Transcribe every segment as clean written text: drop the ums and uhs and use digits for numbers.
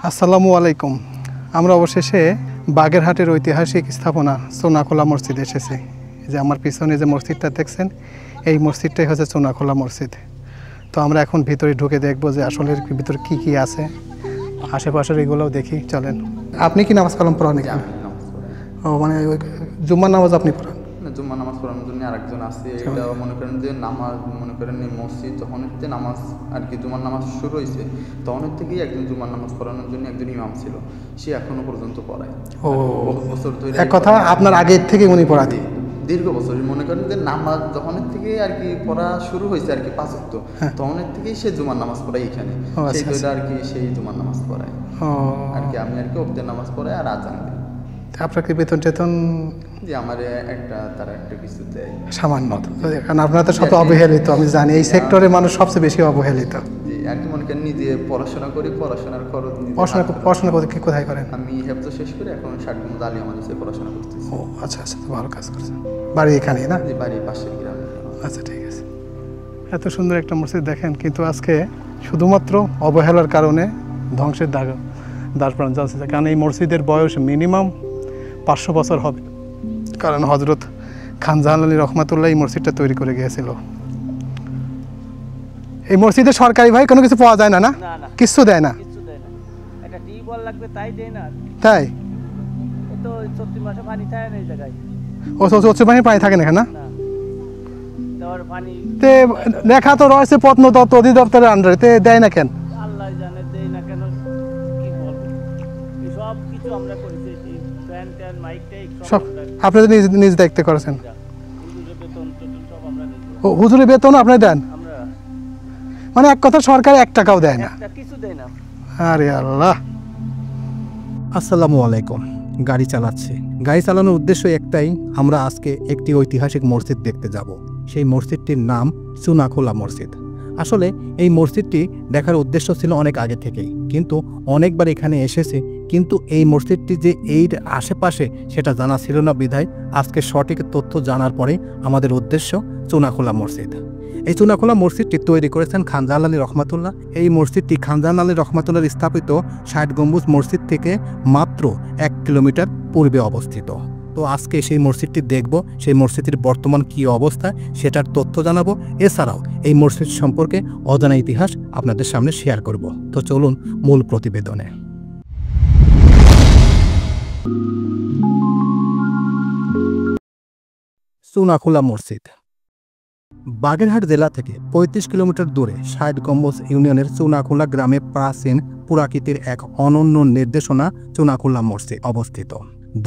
আসসালামু আলাইকুম। আমরা অবশেষে বাগেরহাটের ঐতিহাসিক স্থাপনা চুনাখোলা মসজিদে এসেছি। যে আমার পিছনে যে মসজিদটা দেখছেন, এই মসজিদটাই হচ্ছে চুনাখোলা মসজিদ। তো আমরা এখন ভিতরে ঢুকে দেখব যে আসলে ভিতরে কি কি আছে, আশেপাশের এগুলোও দেখি। চলেন। আপনি কি নামাজ কালাম পড়ান? ও মানে জুম্মার নামাজ আপনি পড়ান? জুম্মা নামাজ পড়ানোর জন্য আরেকজন আছে। এটা মনে করেন যে নামাজ, মনে করেন এই মসজিদ যখন হচ্ছে নামাজ আর কি জুম্মার নামাজ শুরু হয়েছে, তখনের থেকেই একজন জুম্মার নামাজ পড়ানোর জন্য একজন ইমাম ছিল, সে এখনো পর্যন্ত পড়ায়। ও, বহু বছর ধরে। এক কথা আপনার আগের থেকে উনি পড়াতে? দীর্ঘ বছর। মনে করেন যে নামাজ যখনের থেকে আর কি পড়া শুরু হয়েছে আর কি ৫ ওয়াক্ত, তখনের থেকেই সে জুমার নামাজ পড়ায় এখানে। সেই দইটা আর কি সেই জুমার নামাজ পড়ায় আর কি। আমি আর কি ওদের নামাজ পড়াই আর আজান দিই। আপনার কি বেতন টেতন? যে আমার তারা একটা কিছু দেয় সামান্য। কারণ আপনারা তো সব অবহেলিত, আমি জানি এই সেক্টরে মানুষ সবচেয়ে বেশি অবহেলিত। জি, আর কি মনে করেন নিজে পড়াশোনা করি, পড়াশোনার খরচ পড়াশোনা করতে কোথায় করেন? আমি হেফজ শেষ করে এখন 60 আলী আমাদের পড়াশোনা করতেছি। ও আচ্ছা আচ্ছা, তো ভালো কাজ করছেন। বাড়ি এখানেই না? জি, বাড়ি পাশের গ্রামে। আচ্ছা, ঠিক আছে। এত সুন্দর একটা মসজিদ দেখেন, কিন্তু আজকে শুধুমাত্র অবহেলার কারণে ধ্বংসের দ্বার প্রান্ত যাচ্ছে। কারণ এই মসজিদের বয়স মিনিমাম 500 বছর হবে। কারণ হজরত খান জাহান আলী রহমাতুল্লাহ এই মসজিদটা তৈরি করে গিয়েছিল। এই মসজিদে সরকারি ভাই কোনো কিছু পাওয়া যায় না? না, কিচ্ছু দেয় না। একটা টিউবওয়েল লাগবে, তাই দেয় না। তাই? এই তো 34 মাসে পানি থাকে না এই জায়গায়। ও 34 মাসে পানি থাকে না এখানে? না, দেওয়ার পানি তে লেখা তো রয়েছে প্রত্নতত্ত্ব অধিদপ্তরের আন্ডারে, তে দেয় না কেন? আল্লাহ জানে দেয় না কেন, কি বলবো। এই সব কিছু আমরা করেছি, ফ্যান ট্যান মাইক টাইক সব আপনি নিজ দায়িত্বে করেছেন? হুজুরের বেতন টোটন সব আমরা নিই। ও, হুজুরের বেতন আপনি দেন? আমরা মানে এক কথা সরকার 1 টাকাও দেয় না? একটা কিছু দেয় না। আরে আল্লাহ। আসসালামু আলাইকুম। গাড়ি চালাচ্ছি। গাড়ি চালানোর উদ্দেশ্য একটাই, আমরা আজকে একটি ঐতিহাসিক মসজিদ দেখতে যাব। সেই মসজিদটির নাম চুনাখোলা মসজিদ। আসলে এই মসজিদটি দেখার উদ্দেশ্য ছিল অনেক আগে থেকেই, কিন্তু অনেকবার এখানে এসেছে, কিন্তু এই মসজিদটি যে এই আশেপাশে সেটা জানা ছিল না। বিধায় আজকে সঠিক তথ্য জানার পরে আমাদের উদ্দেশ্য চুনাখোলা মসজিদ। এই চুনাখোলা মসজিদটি তৈরি করেছেন খান জাহান আলী রহমাতুল্লাহ। এই মসজিদটি খান জাহান আলী রহমাতুল্লাহর স্থাপিত 60 গম্বুজ মসজিদ থেকে মাত্র 1 কিলোমিটার পূর্বে অবস্থিত। তো আজকে সেই মসজিদটি দেখব, সেই মসজিদের বর্তমান কী অবস্থা সেটার তথ্য জানাবো। এছাড়াও এই মসজিদ সম্পর্কে অজানা ইতিহাস আপনাদের সামনে শেয়ার করব। তো চলুন মূল প্রতিবেদনে। চুনাখোলা মসজিদ বাগেরহাট জেলা থেকে 35 কিলোমিটার দূরে 60 গম্বুজ ইউনিয়নের চুনাখোলা গ্রামে প্রাচীন পুরাকীর্তির এক অনন্য নির্দেশনা চুনাখোলা মসজিদ অবস্থিত।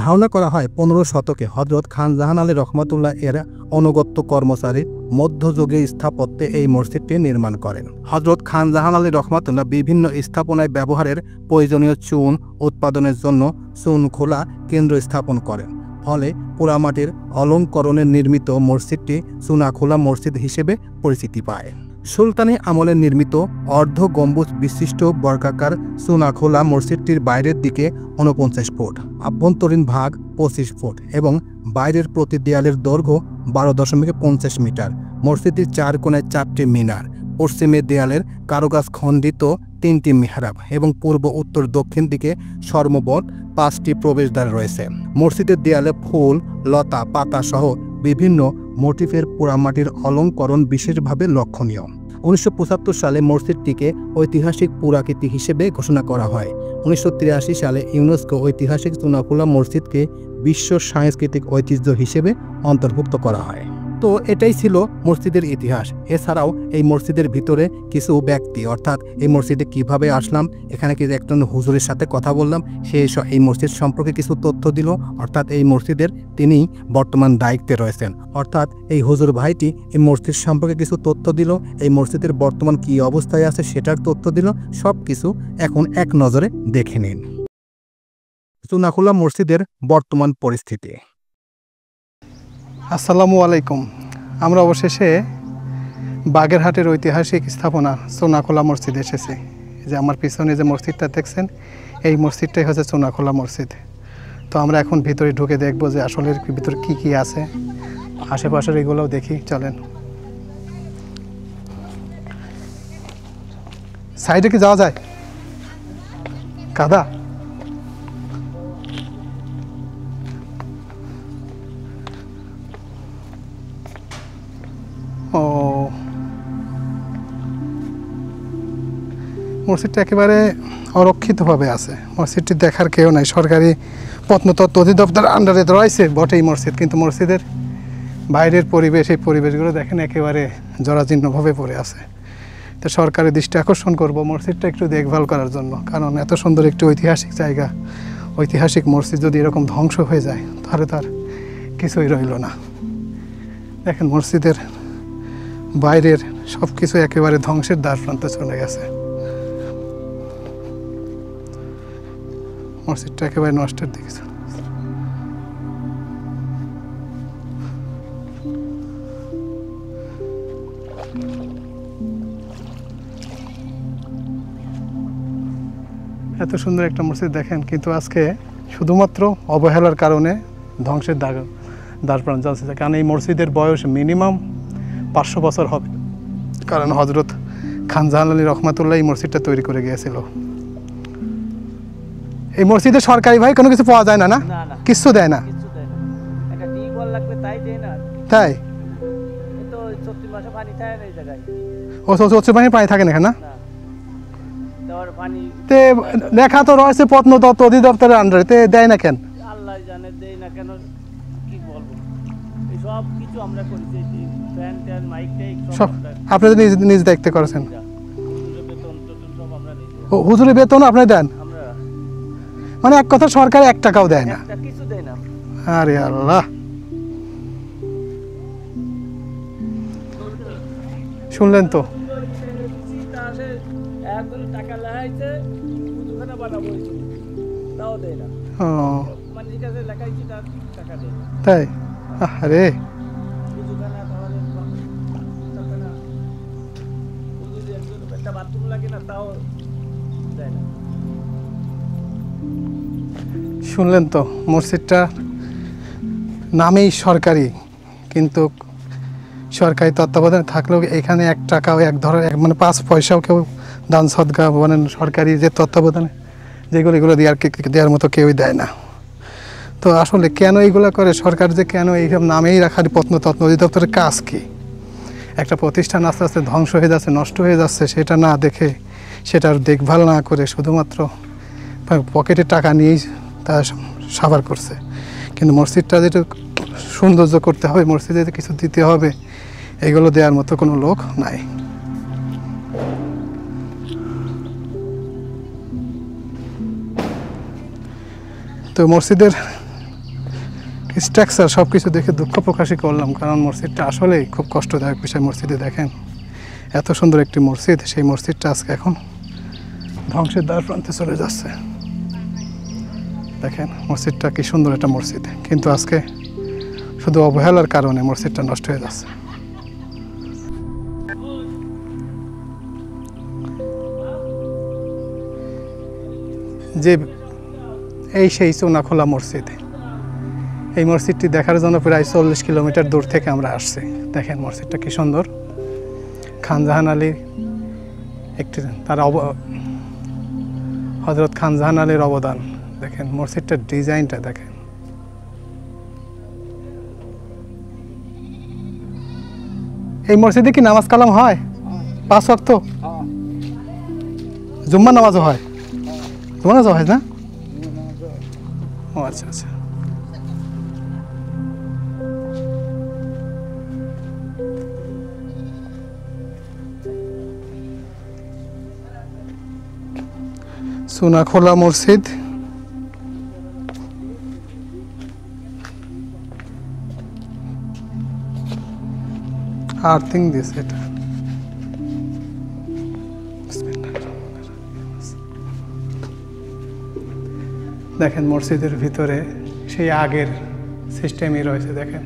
ধারণা করা হয় 15 শতকে হজরত খান জাহান আলী রহমাতুল্লাহ এর অনুগত্য কর্মচারী মধ্যযুগে স্থাপত্যে এই মসজিদটি নির্মাণ করেন। হজরত খান জাহান আলী রহমাতুল্লাহ বিভিন্ন স্থাপনায় ব্যবহারের প্রয়োজনীয় চুন উৎপাদনের জন্য চুনখোলা কেন্দ্র স্থাপন করেন। ফলে পোড়ামাটির অলঙ্করণে নির্মিত মসজিদটি চুনাখোলা মসজিদ হিসেবে পরিচিতি পায়। সুলতানি আমলে নির্মিত অর্ধ গম্বুজ বিশিষ্ট বর্গাকার চুনাখোলা মসজিদটির বাইরের দিকে 49 ফুট, আভ্যন্তরীণ ভাগ 25 ফুট এবং বাইরের প্রতি দেয়ালের দৈর্ঘ্য 12.50 মিটার। মসজিদটির 4 কোণায় 4টি মিনার, পশ্চিমে দেয়ালের কারুকাজ খণ্ডিত 3টি মিহরাব এবং পূর্ব উত্তর দক্ষিণ দিকে সর্বমোট 5টি প্রবেশদ্বার রয়েছে। মসজিদের দেয়ালে ফুল, লতা, পাতা সহ বিভিন্ন মোটিফের পোড়ামাটির অলঙ্করণ বিশেষভাবে লক্ষণীয়। 1975 সালে মসজিদটিকে ঐতিহাসিক পুরাকীর্তি হিসেবে ঘোষণা করা হয়। 1983 সালে ইউনেস্কো ঐতিহাসিক চুনাখোলা মসজিদকে বিশ্ব সাংস্কৃতিক ঐতিহ্য হিসেবে অন্তর্ভুক্ত করা হয়। তো এটাই ছিল মসজিদের ইতিহাস। এছাড়াও এই মসজিদের ভিতরে কিছু ব্যক্তি, অর্থাৎ এই মসজিদে কিভাবে আসলাম, এখানে কি একজন হুজুরের সাথে কথা বললাম, সে এই মসজিদ সম্পর্কে কিছু তথ্য দিল। অর্থাৎ এই মসজিদের তিনি বর্তমান দায়িত্বে রয়েছেন। অর্থাৎ এই হুজুর ভাইটি এই মসজিদ সম্পর্কে কিছু তথ্য দিল, এই মসজিদের বর্তমান কী অবস্থায় আছে সেটার তথ্য দিল। সব কিছু এখন এক নজরে দেখে নিন। চুনাখোলা মসজিদের বর্তমান পরিস্থিতি। আসসালামু আলাইকুম। আমরা অবশেষে বাগেরহাটের ঐতিহাসিক স্থাপনা চুনাখোলা মসজিদে এসেছি। যে আমার পিছনে যে মসজিদটা দেখছেন, এই মসজিদটাই হচ্ছে চুনাখোলা মসজিদ। তো আমরা এখন ভিতরে ঢুকে দেখব যে আসলে ভিতরে কি কি আছে, আশেপাশের এগুলোও দেখি। চলেন। সাইডে কি যাওয়া যায়? কাদা ও মসজিদটা একেবারে অরক্ষিতভাবে আছে। মসজিদটি দেখার কেউ নাই। সরকারি প্রত্নতত্ত্ব অধিদপ্তর আন্ডারে রয়েছে বটে এই মসজিদ, কিন্তু মসজিদের বাইরের পরিবেশ, এই পরিবেশগুলো দেখেন একেবারে জরাজীর্ণভাবে পড়ে আছে। তো সরকারের দৃষ্টি আকর্ষণ করব মসজিদটা একটু দেখভাল করার জন্য, কারণ এত সুন্দর একটি ঐতিহাসিক জায়গা, ঐতিহাসিক মসজিদ যদি এরকম ধ্বংস হয়ে যায় তাহলে তার কিছুই রইল না। দেখেন মসজিদের বাইরের সব কিছু একেবারে ধ্বংসের দ্বার প্রান্তে চলে গেছে। মসজিদটা একেবারে নষ্টের দিকে চলে গেছে। এত সুন্দর একটা মসজিদ দেখেন, কিন্তু আজকে শুধুমাত্র অবহেলার কারণে ধ্বংসের দ্বার প্রান্তে চলছে। কারণ এই মসজিদের বয়স মিনিমাম 500 বছর হবে, কারণ হজরত খান জাহান আলী রহমাতুল্লাহ এই মসজিদটা তৈরি করে গিয়েছিল। এই মসজিদে সরকারি ভাই কোনো কিছু পাওয়া যায় না, না কিছু দেয় না, একটা টিউবওয়েল লাগবে তাই দেয় না। তাই এই তো 34 মাসে পানি থাকে না এই জায়গায়। ও 34 মাসে পানি থাকে না, না দেওয়ার পানি তে লেখা তো রয়েছে প্রত্নতত্ত্ব অধিদপ্তরের আন্ডারে, তে দেয় না কেন? আল্লাহ জানে দেয় না কেন, কি বলবো। এই সব কিছু আমরা করেছি, ফ্যান ট্যান মাইক টাইক সব আপনি তো নিজ দায়িত্বে করেছেন। হুজুরের বেতন টেতন সব আমরা নিয়েছি। ও হুজুরের বেতন আপনি দেন? আমরা মানে এক কথা সরকার 1 টাকাও দেয় না? একটা কিছু দেয় না। আরে আল্লাহ, শুনলেন তো? টাকা লাগাইছে দুখানা বানাবো তাও দেয় না। ও মানে ঠিক আছে লেখাইছি তার টাকা দেয় না। তাই? আরে দুখানা তাহলে টাকা না, একটা বাথরুম লাগে না তাও দেয় না। শুনলেন তো, মসজিদটা নামেই সরকারি, কিন্তু সরকারি তত্ত্বাবধানে থাকলেও এখানে 1 টাকাও মানে 5 পয়সাও কেউ দান সদকা মানে সরকারি যে তত্ত্বাবধানে যেগুলো এগুলো দেওয়ার মতো কেউই দেয় না। তো আসলে কেন এইগুলো করে সরকার, যে কেন এইসব নামেই রাখার প্রত্নতত্ত্ব অধিদপ্তরের কাজ কি? একটা প্রতিষ্ঠান আস্তে আস্তে ধ্বংস হয়ে যাচ্ছে, নষ্ট হয়ে যাচ্ছে, সেটা না দেখে, সেটার দেখভাল না করে শুধুমাত্র পকেটে টাকা নিয়েই তা সাবার করছে। কিন্তু মসজিদটা যেটা সৌন্দর্য করতে হবে, মসজিদে কিছু দিতে হবে, এগুলো দেওয়ার মতো কোনো লোক নাই। তো মসজিদের স্ট্রাকচার সব কিছু দেখে দুঃখ প্রকাশই করলাম, কারণ মসজিদটা আসলেই খুব কষ্টদায়ক বিষয়। মসজিদে দেখেন এত সুন্দর একটি মসজিদ, সেই মসজিদটা আজকে এখন ধ্বংসের দ্বার প্রান্তে চলে যাচ্ছে। দেখেন মসজিদটা কি সুন্দর একটা মসজিদ, কিন্তু আজকে শুধু অবহেলার কারণে মসজিদটা নষ্ট হয়ে যাচ্ছে। যে সেই চুনাখোলা মসজিদ, এই মসজিদটি দেখার জন্য প্রায় 40 কিলোমিটার দূর থেকে আমরা আসছি। দেখেন মসজিদটা কি সুন্দর। খান জাহান আলীর একটি তার হজরত খান জাহান আলীর অবদান দেখেন, মসজিদটার ডিজাইনটা দেখেন। এই মসজিদে কি নামাজ কালাম হয়? 5 ওয়াক্ত? জুম্মা নামাজও হয়? জুম্মা নামাজ হয় না? ও আচ্ছা আচ্ছা। চুনাখোলা মসজিদ, আর্থিং দিয়েছে এটা। দেখেন মসজিদের ভিতরে সেই আগের সিস্টেমই রয়েছে। দেখেন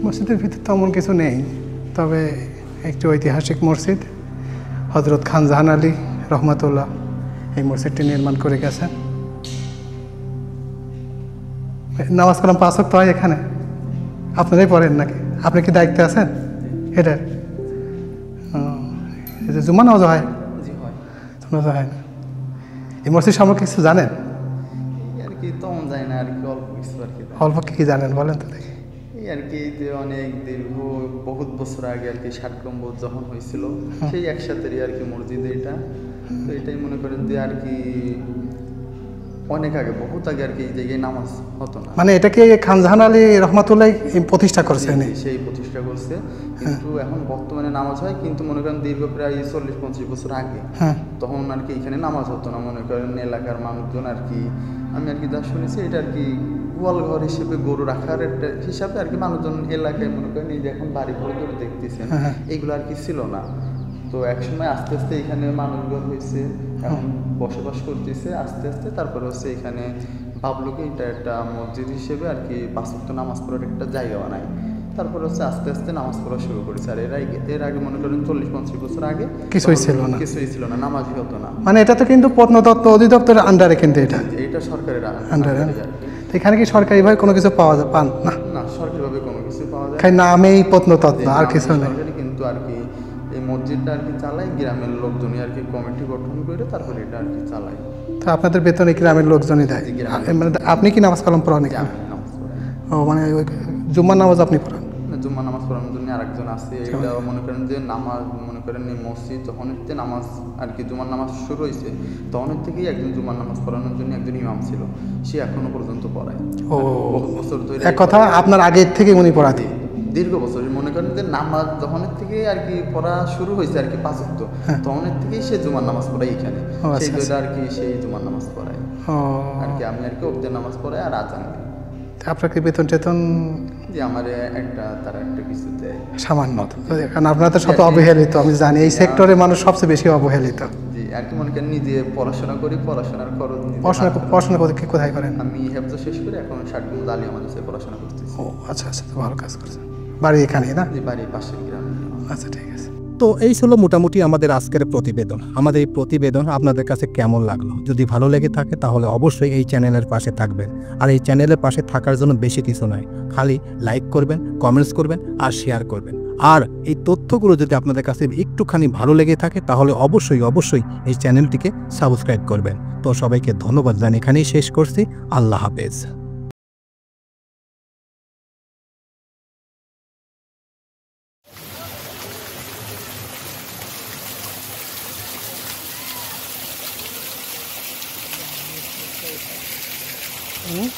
মসজিদের ভিতরে তেমন কিছু নেই, তবে একটি ঐতিহাসিক মসজিদ, হজরত খান জাহান আলী রহমাতুল্লাহ এই মসজিদটি নির্মাণ করে গেছেন। নামাজ কালাম 5 ওয়াক্ত হয় এখানে? আপনারাই পড়েন নাকি? আপনি কি দায়িত্বে আছেন এটার? এই যে জুম্মা নামাজ হয়? জি হয়। নামাজ হয় না। এই মসজিদ সম্পর্কে কিছু জানেন? এই আর কি তেমন যায় না আর কি, অল্প কিছু আর কি। অল্প কি কি জানেন বলেন তো দেখি। এই আর কি যে অনেক দীর্ঘ বহুত বছর আগে আর কি 60 গম্বুজ যখন হয়েছিল সেই একসাথেই আর কি মসজিদ এটা। তো এটাই মনে করেন যে আর কি অনেক আগে বহুত আগে আর কি এই জায়গায় নামাজ হতো না। মানে এটাকে খানজাহান আলী রহমাতুল্লাহ প্রতিষ্ঠা করছেন? সেই প্রতিষ্ঠা করছে, কিন্তু এখন বর্তমানে নামাজ হয়, কিন্তু মনে করেন দীর্ঘ প্রায় 40-50 বছর আগে তখন আর কি এখানে নামাজ হতো না। মনে করেন এলাকার মানুষজন আর কি, আমি আর কি যা শুনেছি এটা আর কি গোয়াল ঘর হিসেবে গরু রাখার একটা হিসাবে আর কি মানুষজন এলাকায় মনে করেন এই যে এখন বাড়ি ঘর করে দেখতেছেন এগুলো আর কি ছিল না। তো একসময় আস্তে আস্তে এখানে মানুষজন হয়েছে, এখন বসবাস করতেছে আস্তে আস্তে। তারপরে হচ্ছে এখানে ভাবলো কি এটা একটা মসজিদ হিসেবে আর কি 5 ওয়াক্ত নামাজ পড়ার একটা জায়গা বানায়। তারপরে হচ্ছে আস্তে আস্তে নামাজ পড়া শুরু করেছে। আর এর আগে মনে করেন 40-50 বছর আগে কিছুই ছিল না, নামাজই হতো না। মানে এটা তো কিন্তু প্রত্নতত্ত্ব অধিদপ্তরের আন্ডারে, কিন্তু এটা সরকারের আন্ডারে। এখানে কি সরকারিভাবে কোনো কিছু পাওয়া যায়? পান না? না, সরকারিভাবে কোনো কিছু পাওয়া যায় না, নামেই প্রত্নতত্ত্ব, আর কিছু নেই। কিন্তু আর কি এই মসজিদটা আর কি চালায় গ্রামের লোকজনই আর কি, কমিটি গঠন করে তারপরে এটা আর কি চালায়। তো আপনাদের বেতন এই গ্রামের লোকজনই দেয়? মানে আপনি কি নামাজ কালাম পড়ান এখানে? ও মানে ওই জুম্মার নামাজ আপনি পড়ান? জুম্মা নামাজ পড়ানোর জন্য আরেকজন আছে। এটা মনে করেন যে নামাজ, মনে করেন এই মসজিদ যখন হচ্ছে নামাজ আর কি জুম্মার নামাজ শুরু হয়েছে তখন থেকেই একজন জুম্মার নামাজ পড়ানোর জন্য একজন ইমাম ছিল, সে এখনো পর্যন্ত পড়ায়। ও, বহু বছর ধরে। এক কথা আপনার আগের থেকে উনি পড়াতে? দীর্ঘ বছর। মনে করেন যে নামাজ যখনের থেকে আর কি পড়া শুরু হয়েছে আর কি 5 ওয়াক্ত, তখনের থেকেই সে জুমার নামাজ পড়ায় এখানে। সেই দইটা আর কি সেই জুমার নামাজ পড়ায় আর কি। আমি আর কি ওদের নামাজ পড়াই আর আজান দিই। আপনার কি বেতন টেতন? যে আমার তারা একটা কিছু দেয় সামান্য। কারণ আপনারা তো সব অবহেলিত, আমি জানি এই সেক্টরে মানুষ সবচেয়ে বেশি অবহেলিত। জি আর কি মনে করেন নিজে পড়াশোনা করি, পড়াশোনার খরচ পড়াশোনা কোথায় করেন? আমি হেফজ শেষ করে এখন 60 গম্বুজ আলী আমাদের পড়াশোনা করতেছি। ও আচ্ছা আচ্ছা, তো ভালো কাজ করছেন। বাড়ি এখানেই না? জি, বাড়ি পাশের গ্রামে। আচ্ছা, ঠিক আছে। তো এই ছিল মোটামুটি আমাদের আজকের প্রতিবেদন। আমাদের এই প্রতিবেদন আপনাদের কাছে কেমন লাগলো? যদি ভালো লেগে থাকে তাহলে অবশ্যই এই চ্যানেলের পাশে থাকবেন। আর এই চ্যানেলের পাশে থাকার জন্য বেশি কিছু নয়, খালি লাইক করবেন, কমেন্টস করবেন আর শেয়ার করবেন। আর এই তথ্যগুলো যদি আপনাদের কাছে একটুখানি ভালো লেগে থাকে তাহলে অবশ্যই এই চ্যানেলটিকে সাবস্ক্রাইব করবেন। তো সবাইকে ধন্যবাদ জানিয়ে এখানেই শেষ করছি। আল্লাহ হাফেজ। হুম